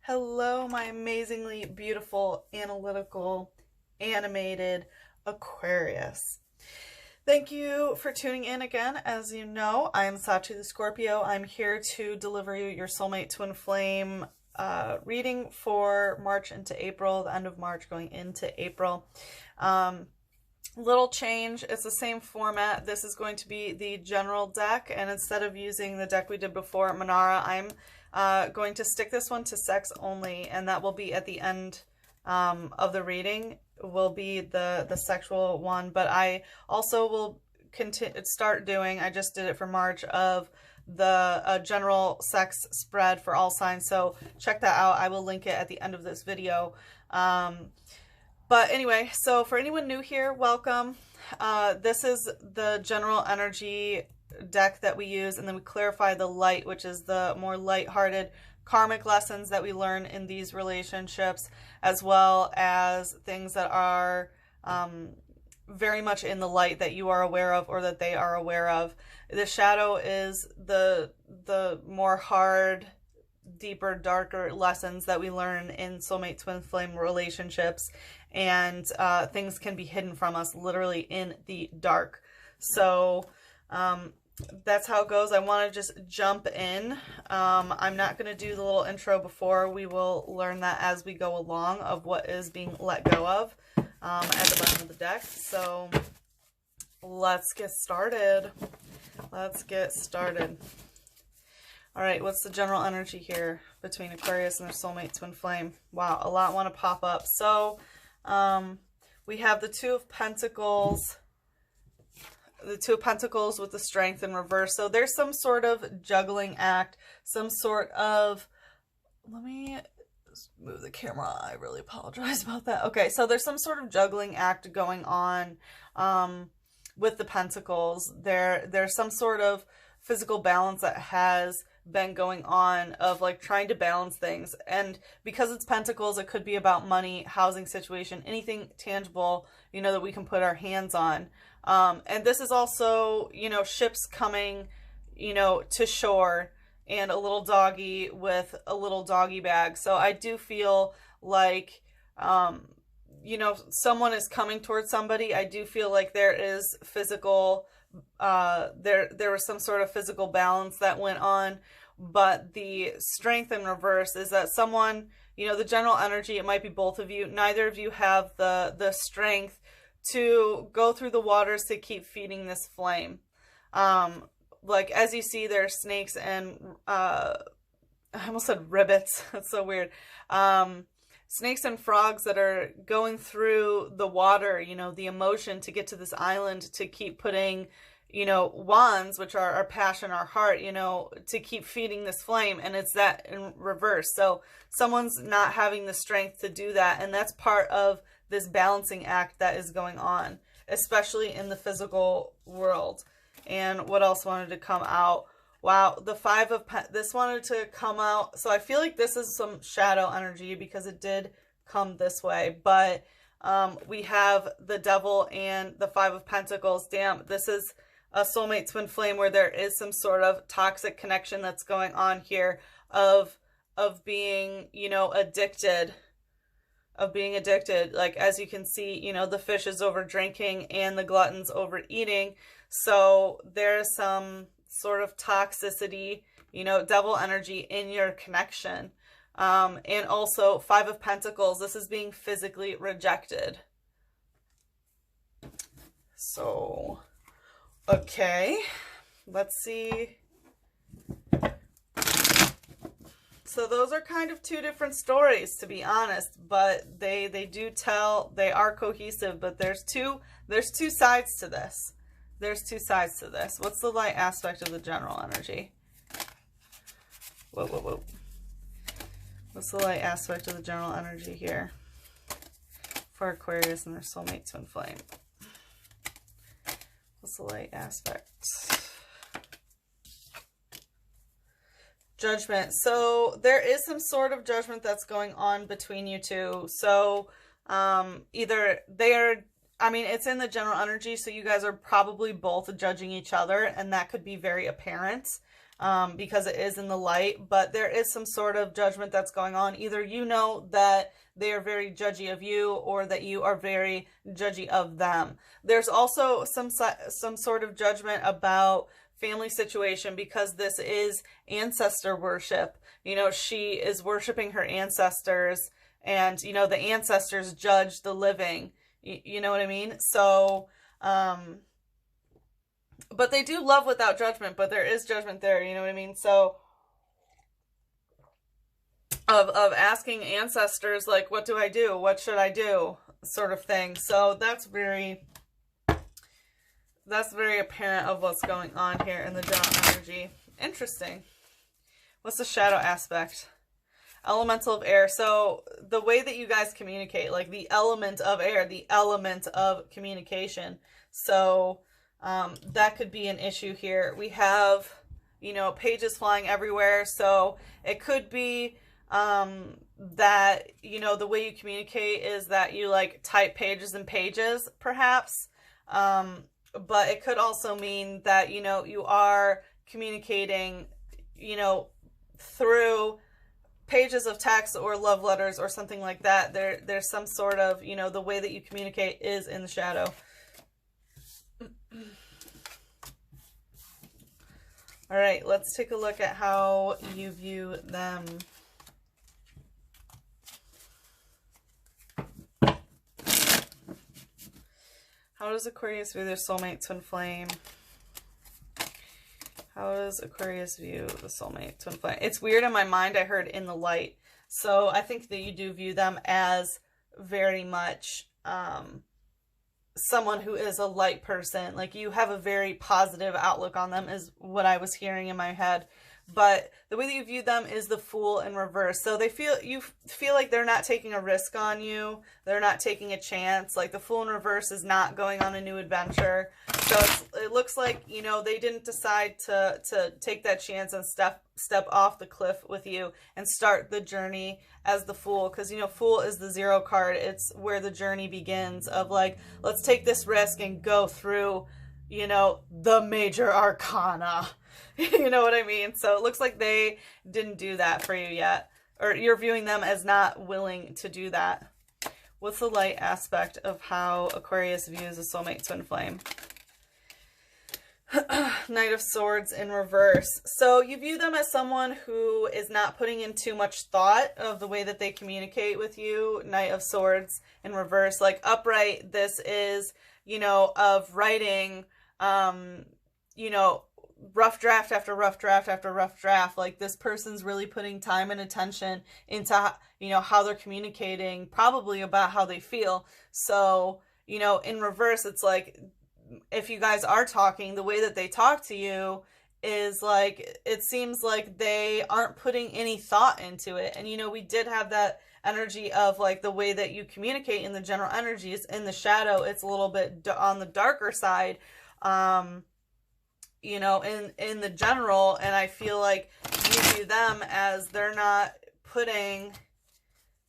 Hello, my amazingly beautiful, analytical, animated Aquarius. Thank you for tuning in again. As you know, I am Sachi the Scorpio. I'm here to deliver you your soulmate twin flame reading for March into April, the end of March going into April. Little change. It's the same format. This is going to be the general deck, and instead of using the deck we did before, Manara, I'm going to stick this one to sex only, and that will be at the end of the reading, will be the sexual one. But I also will start doing, I just did it for March, of the general sex spread for all signs, so check that out. I will link it at the end of this video. But anyway, so for anyone new here, welcome. This is the general energy deck that we use, and then we clarify the light, which is the more light-hearted karmic lessons that we learn in these relationships, as well as things that are very much in the light that you are aware of or that they are aware of. The shadow is the more hard, deeper, darker lessons that we learn in soulmate twin flame relationships, and things can be hidden from us literally in the dark. So that's how it goes. I want to just jump in. I'm not going to do the little intro before. We will learn that as we go along of what is being let go of at the bottom of the deck. So let's get started. Let's get started. All right, what's the general energy here between Aquarius and their soulmate twin flame? Wow, a lot want to pop up. So we have the Two of Pentacles. The Two of Pentacles with the Strength in reverse. So there's some sort of juggling act, some sort of, let me move the camera. I really apologize about that. Okay, so there's some sort of juggling act going on with the Pentacles. There's some sort of physical balance that has been going on of like trying to balance things. And because it's Pentacles, it could be about money, housing situation, anything tangible, you know, that we can put our hands on. And this is also, you know, ships coming, you know, to shore, and a little doggy with a little doggy bag. So I do feel like, you know, someone is coming towards somebody. I do feel like there is physical, there was some sort of physical balance that went on, but the Strength in reverse is that someone, you know, the general energy, it might be both of you. Neither of you have the strength to go through the waters to keep feeding this flame. Like, as you see, there are snakes and, I almost said ribbits. That's so weird. Snakes and frogs that are going through the water, you know, the emotion to get to this island, to keep putting, you know, wands, which are our passion, our heart, you know, to keep feeding this flame. And it's that in reverse. So someone's not having the strength to do that. And that's part of this balancing act that is going on, especially in the physical world. And what else wanted to come out? Wow, the Five of this wanted to come out. So I feel like this is some shadow energy because it did come this way. But we have the Devil and the Five of Pentacles. Damn, this is a soulmate twin flame where there is some sort of toxic connection that's going on here of being, you know, addicted. Of being addicted. Like, as you can see, you know, the fish is over drinking and the glutton's overeating. So there's some sort of toxicity, you know, devil energy in your connection. And also Five of Pentacles, this is being physically rejected. So, okay, let's see. So those are kind of two different stories, to be honest, but they do tell, they are cohesive, but there's two sides to this. There's two sides to this. What's the light aspect of the general energy? Whoa, whoa, whoa. What's the light aspect of the general energy here for Aquarius and their soulmate twin flame? What's the light aspect? Judgment. So there is some sort of judgment that's going on between you two. So either they're, I mean, it's in the general energy, so you guys are probably both judging each other, and that could be very apparent. because it is in the light, but there is some sort of judgment that's going on. Either you know that they are very judgy of you, or that you are very judgy of them. There's also some sort of judgment about family situation, because this is ancestor worship. You know, she is worshiping her ancestors, and, you know, the ancestors judge the living. You know what I mean? So, but they do love without judgment, but there is judgment there, you know what I mean? So, of asking ancestors, like, what do I do? What should I do? Sort of thing. So that's very apparent of what's going on here in the general energy. Interesting. What's the shadow aspect? Elemental of air. So the way that you guys communicate, like the element of air, the element of communication. So that could be an issue here. We have, you know, pages flying everywhere. So it could be that, you know, the way you communicate is that you like type pages and pages, perhaps. But it could also mean that, you know, you are communicating, you know, through pages of text or love letters or something like that. There's some sort of, you know, the way that you communicate is in the shadow. All right, let's take a look at how you view them. How does Aquarius view their soulmate twin flame? How does Aquarius view the soulmate twin flame? It's weird, in my mind I heard in the light. So I think that you do view them as very much someone who is a light person. Like, you have a very positive outlook on them is what I was hearing in my head. But the way that you view them is the Fool in reverse. So you feel like they're not taking a risk on you. They're not taking a chance. Like, the Fool in reverse is not going on a new adventure. So it looks like, you know, they didn't decide to take that chance and step off the cliff with you and start the journey as the Fool. Because, you know, Fool is the 0 card. It's where the journey begins of like, let's take this risk and go through, you know, the major arcana. You know what I mean? So it looks like they didn't do that for you yet. Or you're viewing them as not willing to do that. What's the light aspect of how Aquarius views a soulmate twin flame? Knight of Swords in reverse. So you view them as someone who is not putting in too much thought of the way that they communicate with you. Knight of Swords in reverse. Like, upright, this is, you know, of writing, you know, rough draft after rough draft after rough draft. Like, this person's really putting time and attention into, you know, how they're communicating, probably about how they feel. So, you know, in reverse, it's like, if you guys are talking, the way that they talk to you is like, it seems like they aren't putting any thought into it. And, you know, we did have that energy of like the way that you communicate in the general energies. In the shadow, it's a little bit on the darker side, you know, in the general. And I feel like you view them as they're not putting,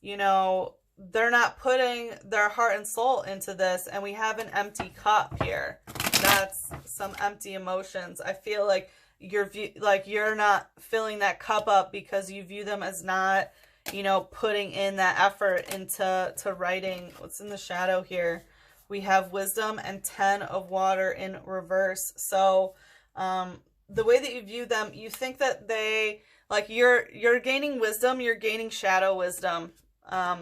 you know, they're not putting their heart and soul into this. And we have an empty cup here. That's some empty emotions. I feel like you're not filling that cup up because you view them as not, you know, putting in that effort into writing. What's in the shadow here? We have Wisdom and 10 of Water in reverse. So the way that you view them, you think that they, like, you're gaining wisdom, you're gaining shadow wisdom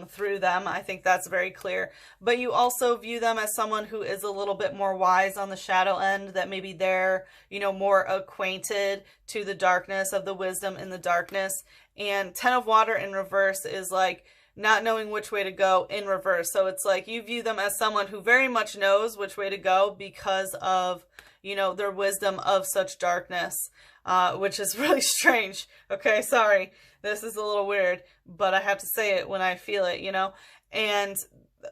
through them. I think that's very clear. But you also view them as someone who is a little bit more wise on the shadow end, that maybe they're, you know, more acquainted to the darkness of the wisdom in the darkness. And 10 of Water in reverse is like not knowing which way to go in reverse. So it's like you view them as someone who very much knows which way to go because of, you know, their wisdom of such darkness, which is really strange. Okay, sorry. This is a little weird, but I have to say it when I feel it, you know. And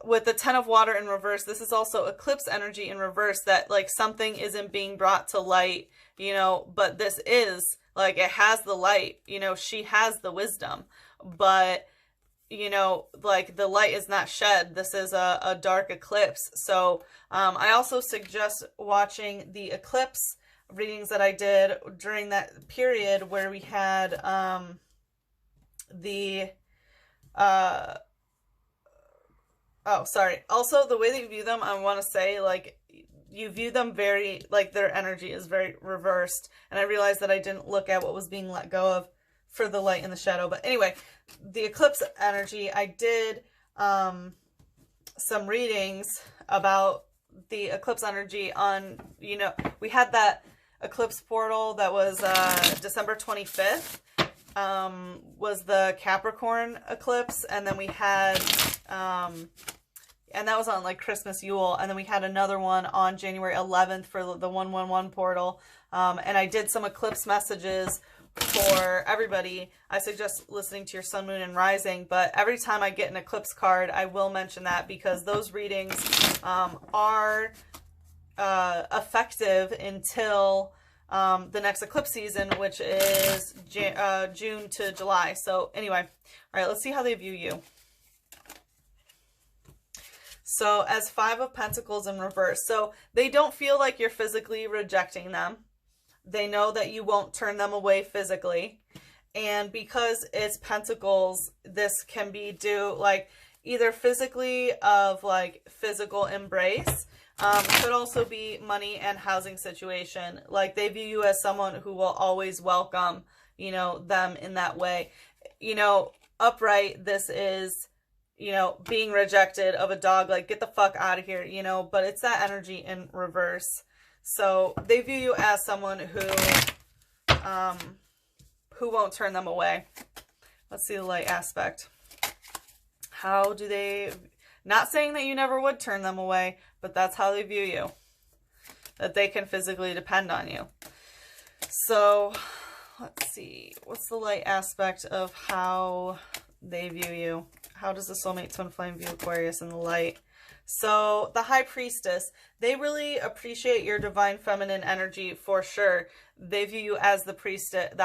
with the 10 of Water in reverse, this is also eclipse energy in reverse, that like something isn't being brought to light, you know, but this is like, it has the light, you know, she has the wisdom, but, you know, like the light is not shed. This is a dark eclipse. So I also suggest watching the eclipse readings that I did during that period where we had also the way that you view them, I want to say, like, you view them very, like, their energy is very reversed, and I realized that I didn't look at what was being let go of for the light and the shadow. But anyway, the eclipse energy, I did some readings about the eclipse energy on, you know, we had that eclipse portal that was December 25th, was the Capricorn eclipse, and then we had and that was on like Christmas Yule, and then we had another one on January 11th for the 111 portal, and I did some eclipse messages for everybody. I suggest listening to your sun, moon, and rising, but every time I get an eclipse card, I will mention that, because those readings are effective until the next eclipse season, which is June to July. So anyway, all right, let's see how they view you. So as Five of Pentacles in reverse, so they don't feel like you're physically rejecting them. They know that you won't turn them away physically. And because it's Pentacles, this can be due, like, either physically, of like physical embrace, could also be money and housing situation. Like, they view you as someone who will always welcome, you know, them in that way. You know, upright, this is, you know, being rejected of a dog, like, get the fuck out of here, you know, but it's that energy in reverse. So they view you as someone who won't turn them away. Let's see the light aspect. How do they, not saying that you never would turn them away, but that's how they view you, that they can physically depend on you. So let's see, what's the light aspect of how they view you? How does the soulmate twin flame view Aquarius in the light? So the High Priestess, they really appreciate your divine feminine energy for sure. They view you as the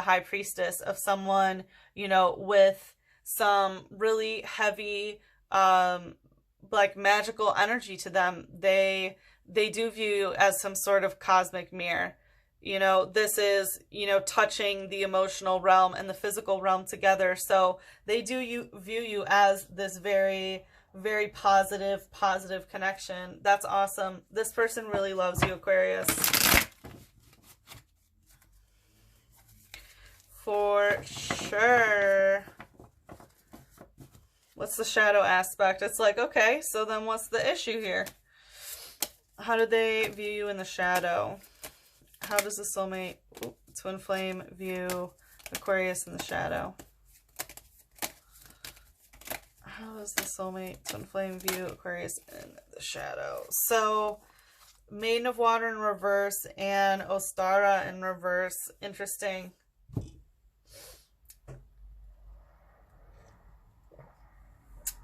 High Priestess of someone, you know, with some really heavy, like, magical energy to them. They do view you as some sort of cosmic mirror. You know, this is, you know, touching the emotional realm and the physical realm together. So they do view you as this very, very positive connection. That's awesome. This person really loves you, Aquarius. For sure. What's the shadow aspect? It's like, okay, so then what's the issue here? How do they view you in the shadow? How does the soulmate twin flame view Aquarius in the shadow? How does the soulmate twin flame view Aquarius in the shadow? So, Maiden of Water in reverse and Ostara in reverse. Interesting.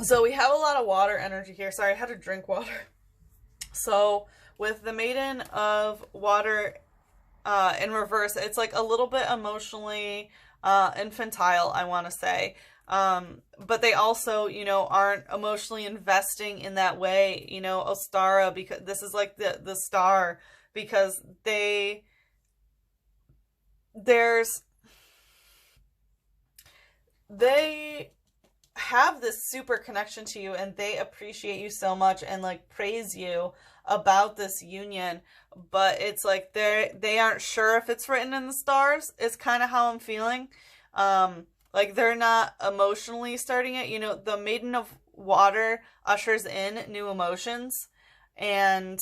So we have a lot of water energy here. Sorry, I had to drink water. So with the Maiden of Water in reverse, it's like a little bit emotionally infantile, I want to say. But they also, you know, aren't emotionally investing in that way. You know, Ostara, because this is like the star, because they have this super connection to you, and they appreciate you so much and like praise you about this union, but it's like they aren't sure if it's written in the stars. It's kind of how I'm feeling. Like, they're not emotionally starting it. You know, the Maiden of Water ushers in new emotions, and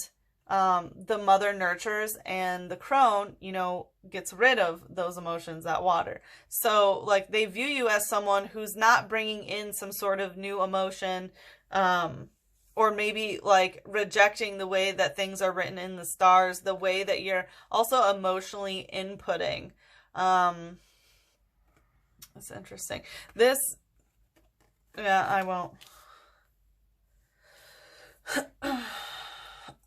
the mother nurtures, and the crone, you know, gets rid of those emotions, that water. So, like, they view you as someone who's not bringing in some sort of new emotion, or maybe, like, rejecting the way that things are written in the stars, the way that you're also emotionally inputting. That's interesting. This, yeah, I won't.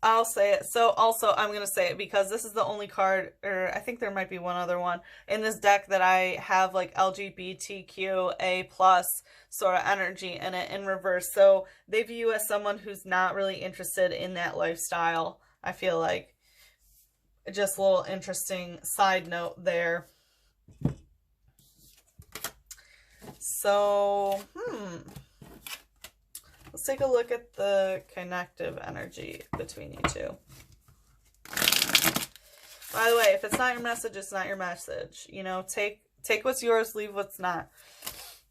I'll say it. So also, I'm going to say it because this is the only card, or I think there might be one other one in this deck that I have like LGBTQA plus sort of energy in it in reverse. So they view you as someone who's not really interested in that lifestyle, I feel like. just a little interesting side note there. So, let's take a look at the connective energy between you two. By the way, if it's not your message, it's not your message. You know, take what's yours, leave what's not.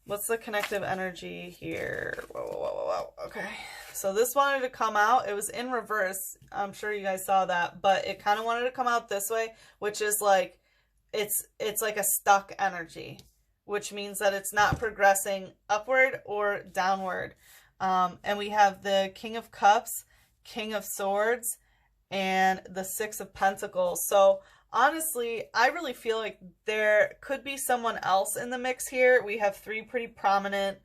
What's the connective energy here? Whoa. Okay. So this wanted to come out. It was in reverse. I'm sure you guys saw that, but it kind of wanted to come out this way, which is like, it's like a stuck energy, which means that it's not progressing upward or downward. And we have the King of Cups, King of Swords, and the Six of Pentacles. So honestly, I really feel like there could be someone else in the mix here. We have three pretty prominent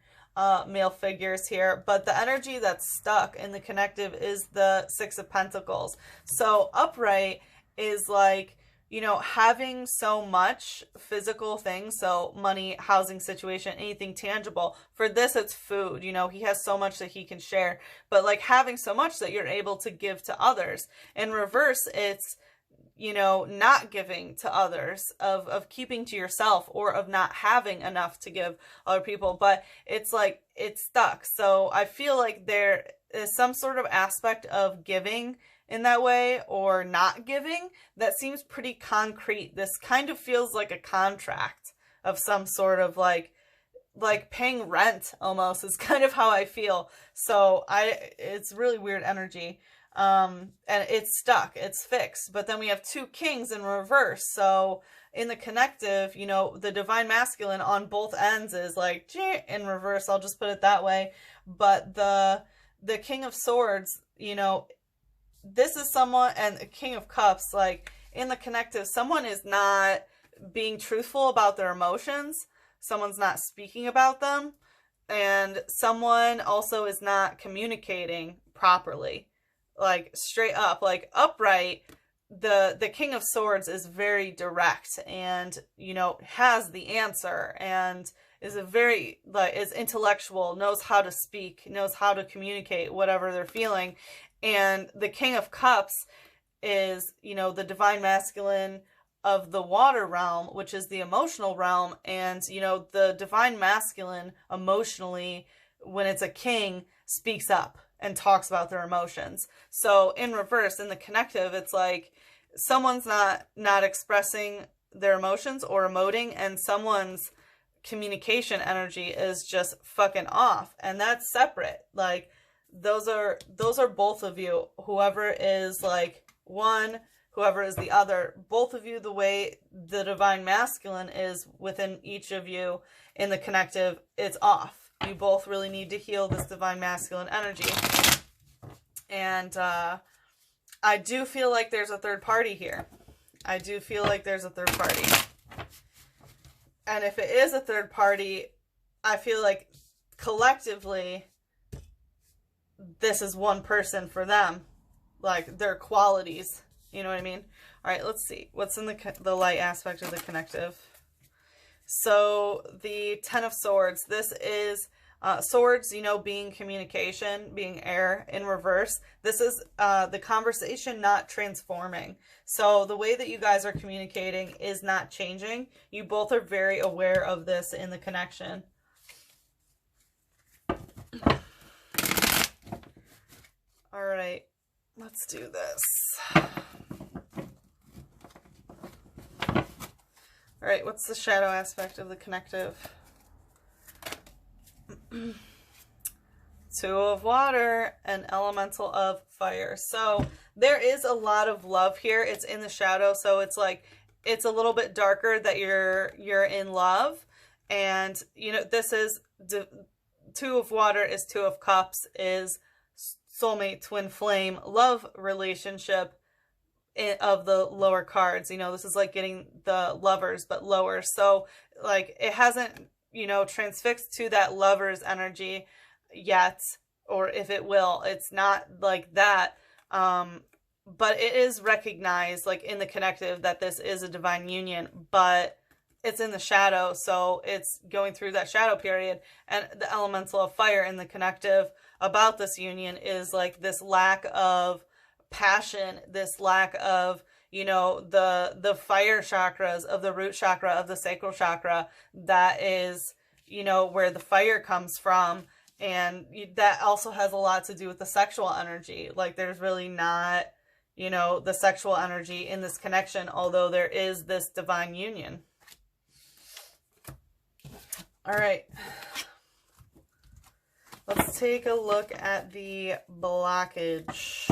male figures here, but the energy that's stuck in the connective is the Six of Pentacles. So upright is like, you know, having so much physical things, so money, housing situation, anything tangible. For this, it's food. You know, he has so much that he can share, but like having so much that you're able to give to others. In reverse, it's, you know, not giving to others, of keeping to yourself, or of not having enough to give other people. But it's like, it's stuck. So I feel like there is some sort of aspect of giving in that way, or not giving, that seems pretty concrete. This kind of feels like a contract of some sort of like paying rent almost is kind of how I feel. So it's really weird energy. And it's stuck, it's fixed. But then we have two kings in reverse. So in the connective, you know, the divine masculine on both ends is like in reverse. I'll just put it that way. But the King of Swords, you know, this is someone, and the King of Cups, like in the connective, someone is not being truthful about their emotions. Someone's not speaking about them. And someone also is not communicating properly. Like straight up, like upright, the King of Swords is very direct and, you know, has the answer and is a very, like, is intellectual, knows how to speak, knows how to communicate whatever they're feeling. And the King of Cups is, you know, the divine masculine of the water realm, which is the emotional realm. And, you know, the divine masculine emotionally, when it's a king, speaks up and talks about their emotions. So in reverse, in the connective, it's like someone's not expressing their emotions or emoting, and someone's communication energy is just fucking off. And that's separate. Like, those are both of you. Whoever is like one, whoever is the other, both of you, the way the divine masculine is within each of you in the connective, it's off. You both really need to heal this divine masculine energy. And I do feel like there's a third party here. I do feel like there's a third party. And if it is a third party, I feel like collectively, this is one person for them. Like, their qualities. You know what I mean? All right, let's see. What's in the light aspect of the connective? So, the Ten of Swords. This is swords, you know, being communication, being air in reverse. This is the conversation not transforming. So, the way that you guys are communicating is not changing. You both are very aware of this in the connection. All right, let's do this. All right, what's the shadow aspect of the connective? Two of water and elemental of fire. So there is a lot of love here. It's in the shadow, so it's like it's a little bit darker that you're in love. And you know, this is Two of Water is Two of Cups, is soulmate, twin flame, love relationship of the lower cards. You know, this is like getting the Lovers but lower. So like it hasn't, you know, transfixed to that Lover's energy yet, or if it will, it's not like that. But it is recognized like in the connective that this is a divine union, but it's in the shadow, so it's going through that shadow period. And the elemental of fire in the connective about this union is like this lack of passion, this lack of, you know, the fire chakras of the root chakra, of the sacral chakra, that is, you know, where the fire comes from. And that also has a lot to do with the sexual energy. Like, there's really not, you know, the sexual energy in this connection, although there is this divine union. All right. Let's take a look at the blockage.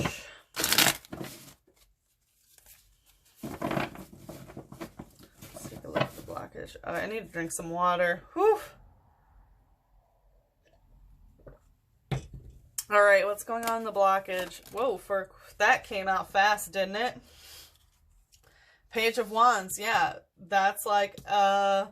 Let's take a look at the blockage. I need to drink some water. Whew. All right, what's going on in the blockage? Whoa, that came out fast, didn't it? Page of Wands, yeah. That's like a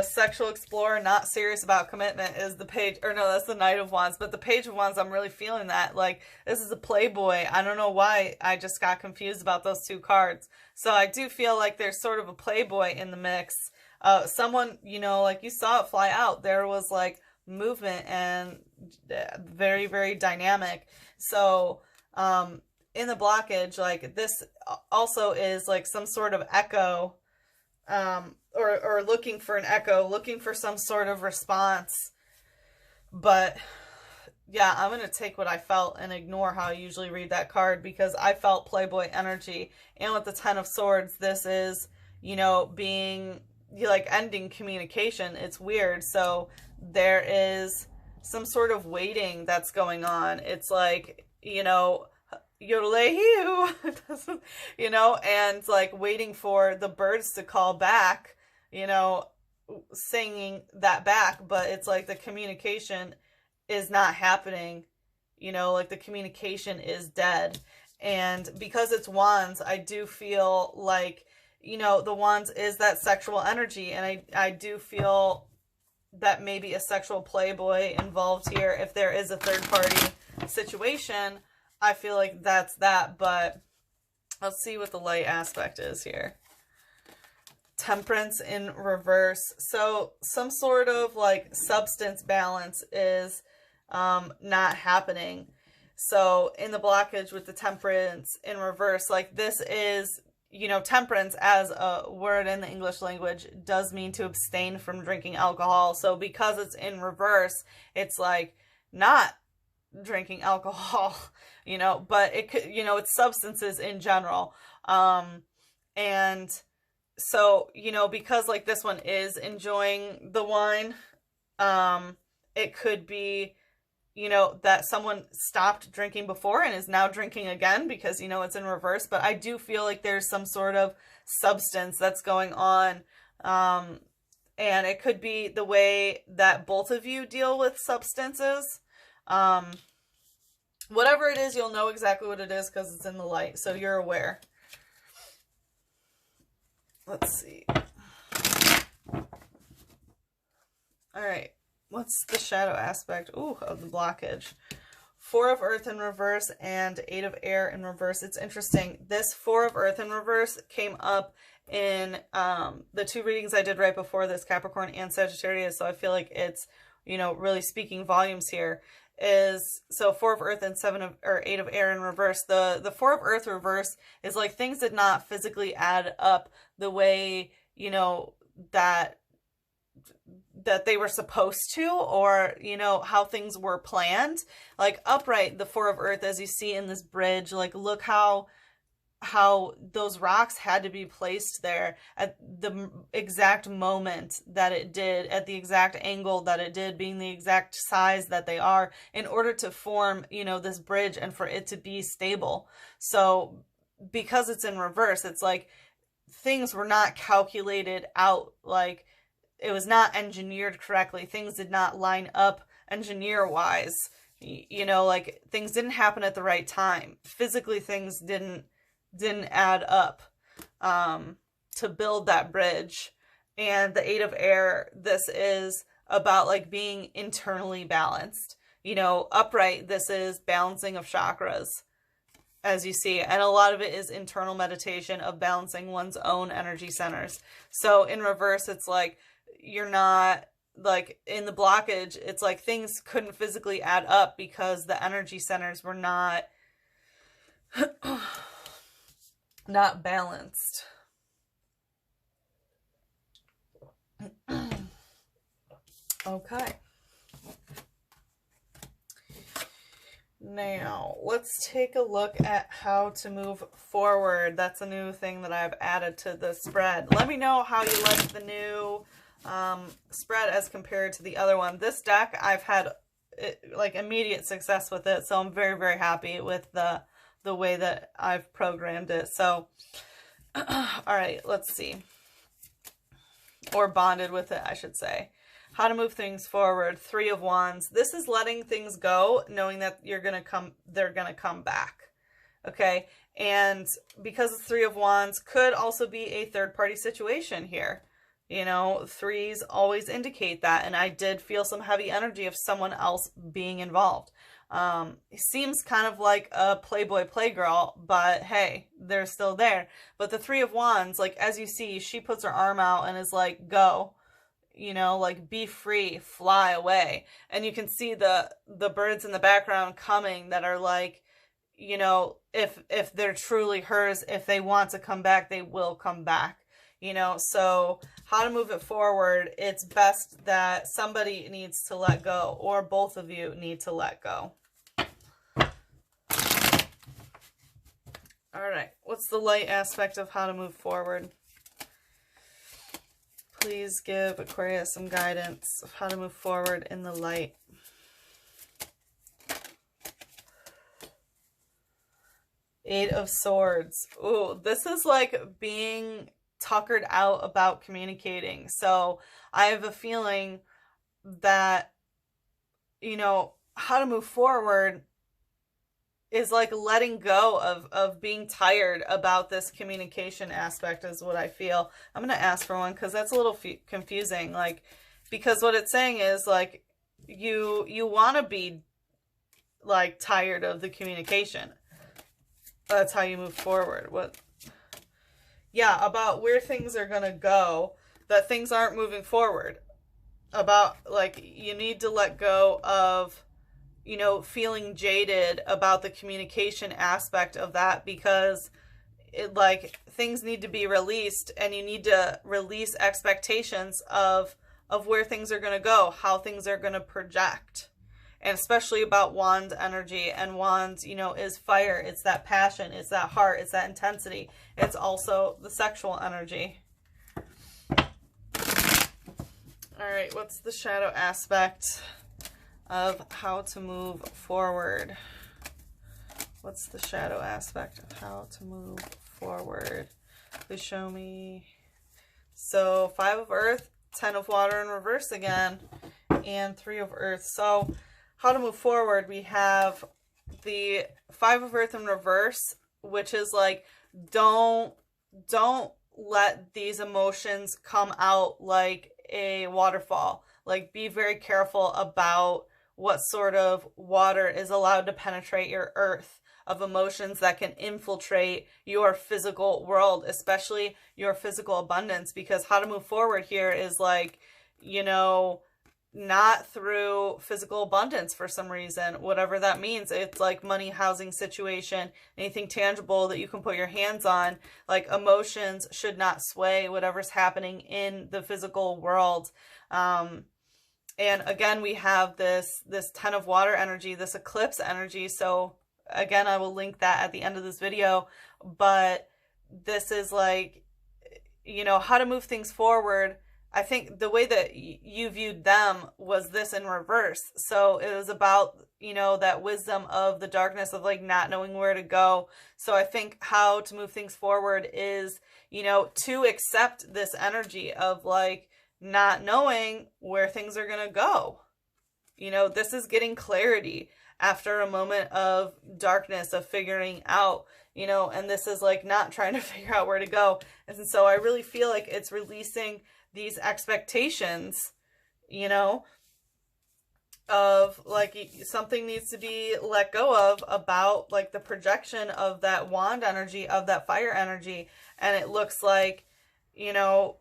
sexual explorer not serious about commitment is the page, or no, that's the Knight of Wands. But the Page of Wands, I'm really feeling that. Like, this is a playboy. I don't know why I just got confused about those two cards. So I do feel like there's sort of a playboy in the mix. Someone, you know, like you saw it fly out. There was like movement and very, very dynamic. So in the blockage, like, this also is like some sort of echo, or looking for an echo, looking for some sort of response. But yeah, I'm going to take what I felt and ignore how I usually read that card, because I felt playboy energy. And with the Ten of Swords, this is, you know, being like ending communication. It's weird. So there is some sort of waiting that's going on. It's like, you know, yodelay-hoo, you know, and like waiting for the birds to call back, you know, singing that back, but it's like the communication is not happening, you know, like the communication is dead. And because it's Wands, I do feel like, you know, the Wands is that sexual energy, and I do feel that maybe a sexual playboy involved here. If there is a third party situation, I feel like that's that. But let's see what the light aspect is here. Temperance in reverse. So some sort of like substance balance is not happening. So in the blockage with the Temperance in reverse, like, this is, you know, temperance as a word in the English language does mean to abstain from drinking alcohol. So because it's in reverse, it's like not drinking alcohol, you know, but it could, you know, it's substances in general. And so, you know, because like this one is enjoying the wine, it could be, you know, that someone stopped drinking before and is now drinking again because, you know, it's in reverse. But I do feel like there's some sort of substance that's going on. And it could be the way that both of you deal with substances. Whatever it is, you'll know exactly what it is because it's in the light. So you're aware. Let's see. All right. What's the shadow aspect? Ooh, of the blockage. Four of Earth in reverse and Eight of Air in reverse. It's interesting. This Four of Earth in reverse came up in the two readings I did right before this, Capricorn and Sagittarius. So I feel like it's, you know, really speaking volumes here. Is so Four of Earth and Eight of Air in reverse. The Four of Earth reverse is like things did not physically add up the way, you know, that they were supposed to, or, you know, how things were planned. Like upright, the Four of Earth, as you see in this bridge, like look how those rocks had to be placed there at the exact moment that it did, at the exact angle that it did, being the exact size that they are, in order to form, you know, this bridge and for it to be stable. So because it's in reverse, it's like things were not calculated out, like it was not engineered correctly. Things did not line up engineer-wise. You know, like things didn't happen at the right time. Physically, things didn't add up to build that bridge. And the Eight of Air, this is about like being internally balanced. You know, upright, this is balancing of chakras, as you see. And a lot of it is internal meditation of balancing one's own energy centers. So in reverse, it's like you're not, like in the blockage, it's like things couldn't physically add up because the energy centers were not not balanced. Okay. Now, let's take a look at how to move forward. That's a new thing that I've added to the spread. Let me know how you like the new spread as compared to the other one. This deck, I've had like immediate success with it, so I'm very, very happy with the way that I've programmed it. So, all right, let's see. Or bonded with it, I should say. How to move things forward. 3 of Wands. This is letting things go, knowing that they're gonna come back. Okay, and because the 3 of Wands could also be a third-party situation here. You know, 3s always indicate that, and I did feel some heavy energy of someone else being involved. It seems kind of like a playboy playgirl, but hey, they're still there. But the 3 of Wands, like as you see, she puts her arm out and is like, go. You know, like be free, fly away. And you can see the birds in the background coming that are like, you know, if they're truly hers, if they want to come back, they will come back. You know, so how to move it forward, it's best that somebody needs to let go, or both of you need to let go. All right, what's the light aspect of how to move forward? Please give Aquarius some guidance of how to move forward in the light. Eight of Swords. Ooh, this is like being tuckered out about communicating. So I have a feeling that, you know, how to move forward is like letting go of being tired about this communication aspect is what I feel. I'm going to ask for one because that's a little confusing. Like, because what it's saying is like, you want to be like tired of the communication. That's how you move forward. What? Yeah, about where things are going to go, that things aren't moving forward. About like, you need to let go of, you know, feeling jaded about the communication aspect of that, because it like things need to be released, and you need to release expectations of where things are going to go, how things are going to project. And especially about Wand energy, and Wands, you know, is fire. It's that passion, it's that heart, it's that intensity. It's also the sexual energy. All right, what's the shadow aspect of how to move forward? What's the shadow aspect of how to move forward? Please show me. So 5 of Earth, 10 of Water in reverse again, and 3 of Earth. So how to move forward, we have the 5 of Earth in reverse, which is like, don't let these emotions come out like a waterfall. Like, be very careful about what sort of water is allowed to penetrate your earth, of emotions that can infiltrate your physical world, especially your physical abundance. Because how to move forward here is like, you know, not through physical abundance for some reason, whatever that means. It's like money, housing, situation, anything tangible that you can put your hands on. Like, emotions should not sway whatever's happening in the physical world. And again, we have this 10 of Water energy, this eclipse energy. So again, I will link that at the end of this video. But this is like, you know, how to move things forward. I think the way that you viewed them was this in reverse. So it was about, you know, that wisdom of the darkness of like not knowing where to go. So I think how to move things forward is, you know, to accept this energy of like not knowing where things are going to go. You know, this is getting clarity after a moment of darkness, of figuring out, you know, and this is like not trying to figure out where to go. And so I really feel like it's releasing these expectations, you know, of like something needs to be let go of about like the projection of that Wand energy, of that fire energy. And it looks like, you know,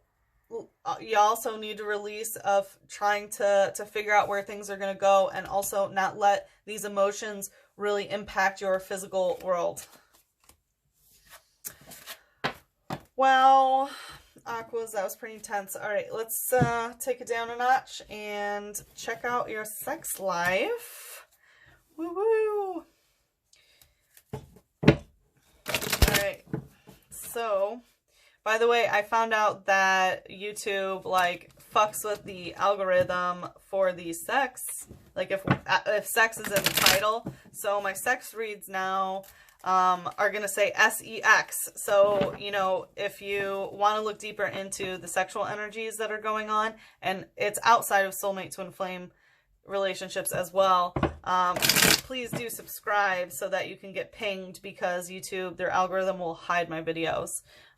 you also need to release of trying to figure out where things are going to go, and also not let these emotions really impact your physical world. Wow, Aquas, that was pretty intense. All right, let's take it down a notch and check out your sex life. Woo-woo! All right, so, by the way, I found out that YouTube, like, fucks with the algorithm for the sex. Like, if sex is in the title. So, my sex reads now are going to say SEX. So, you know, if you want to look deeper into the sexual energies that are going on, and it's outside of soulmate twin flame relationships as well, please do subscribe so that you can get pinged, because YouTube, their algorithm will hide my videos.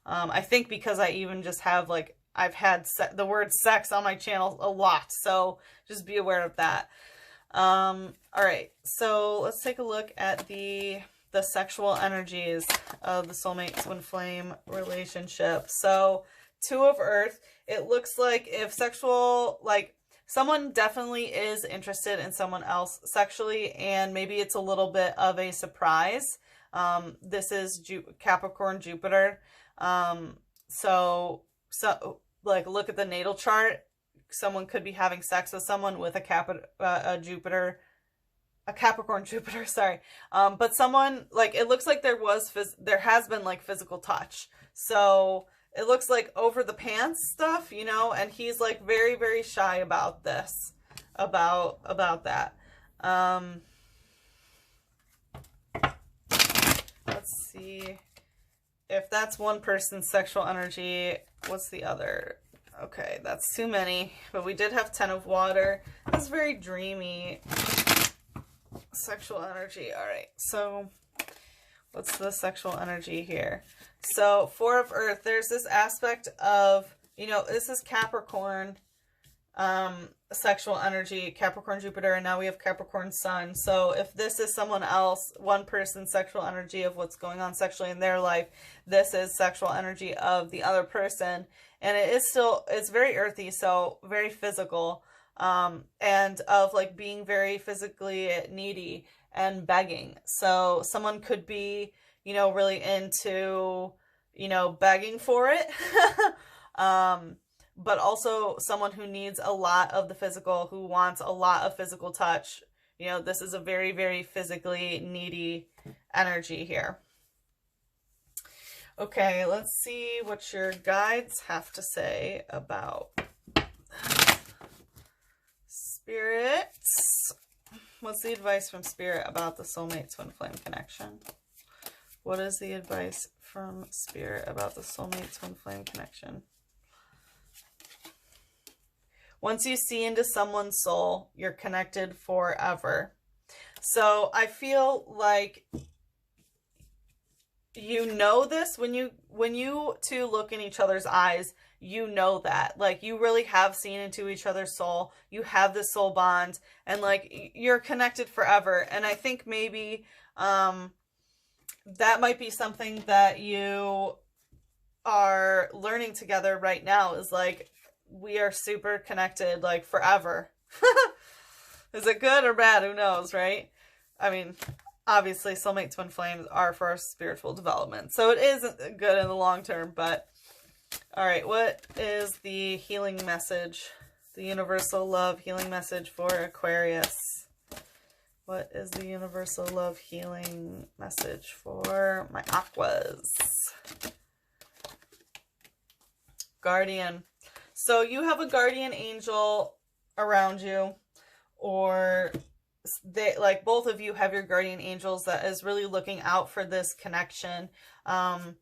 I think because I even just have, like, I've had the word sex on my channel a lot, so just be aware of that. All right, so let's take a look at the sexual energies of the soulmate twin flame relationship. So, Two of Earth, it looks like if sexual, like, someone definitely is interested in someone else sexually, and maybe it's a little bit of a surprise. This is Capricorn Jupiter. So like, look at the natal chart. Someone could be having sex with someone with a Capricorn Jupiter, sorry. But someone, like, it looks like there has been, like, physical touch. So it looks like over the pants stuff, you know, and he's, like, very, very shy about this, about that. Let's see if that's one person's sexual energy. What's the other? Okay, that's too many, but we did have 10 of water. It's very dreamy sexual energy. All right, so what's the sexual energy here? So 4 of Earth, there's this aspect of, you know, this is Capricorn sexual energy, Capricorn Jupiter, and now we have Capricorn Sun. So if this is someone else, one person's sexual energy of what's going on sexually in their life, this is sexual energy of the other person. And it is still, it's very earthy, so very physical, and of, like, being very physically needy and begging. So someone could be, you know, really into, you know, begging for it. But also someone who needs a lot of the physical, who wants a lot of physical touch. You know, this is a very, very physically needy energy here. Okay, let's see what your guides have to say about Spirits. What's the advice from Spirit about the soulmate twin flame connection? What is the advice from Spirit about the soulmate twin flame connection? Once you see into someone's soul, you're connected forever. So I feel like you know this when you two look in each other's eyes, you know that, like, you really have seen into each other's soul. You have this soul bond, and, like, you're connected forever. And I think maybe that might be something that you are learning together right now, is, like, we are super connected, like, forever. Is it good or bad? Who knows, right? I mean, obviously, soulmate twin flames are for our spiritual development, so it is good in the long term. But all right, what is the healing message, the universal love healing message for Aquarius? What is the universal love healing message for my Aquas? Guardian. So you have a guardian angel around you, or they, like, both of you have your guardian angels that is really looking out for this connection. And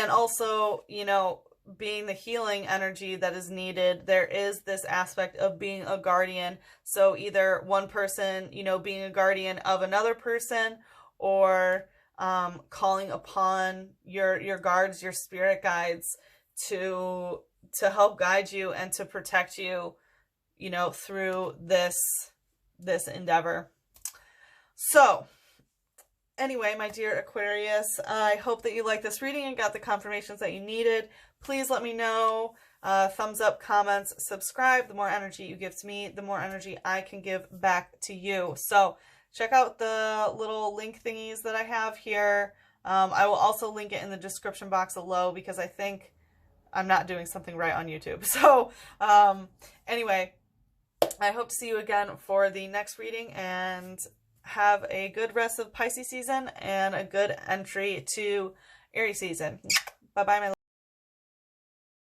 also, you know, being the healing energy that is needed, there is this aspect of being a guardian. So either one person, you know, being a guardian of another person, or calling upon your guards, your spirit guides, to help guide you and to protect you, you know, through this endeavor. So anyway, my dear Aquarius, I hope that you liked this reading and got the confirmations that you needed. Please let me know. Thumbs up, comments, subscribe. The more energy you give to me, the more energy I can give back to you. So check out the little link thingies that I have here. I will also link it in the description box below, because I think I'm not doing something right on YouTube. So anyway, I hope to see you again for the next reading, and have a good rest of Pisces season and a good entry to Aries season. Bye-bye, my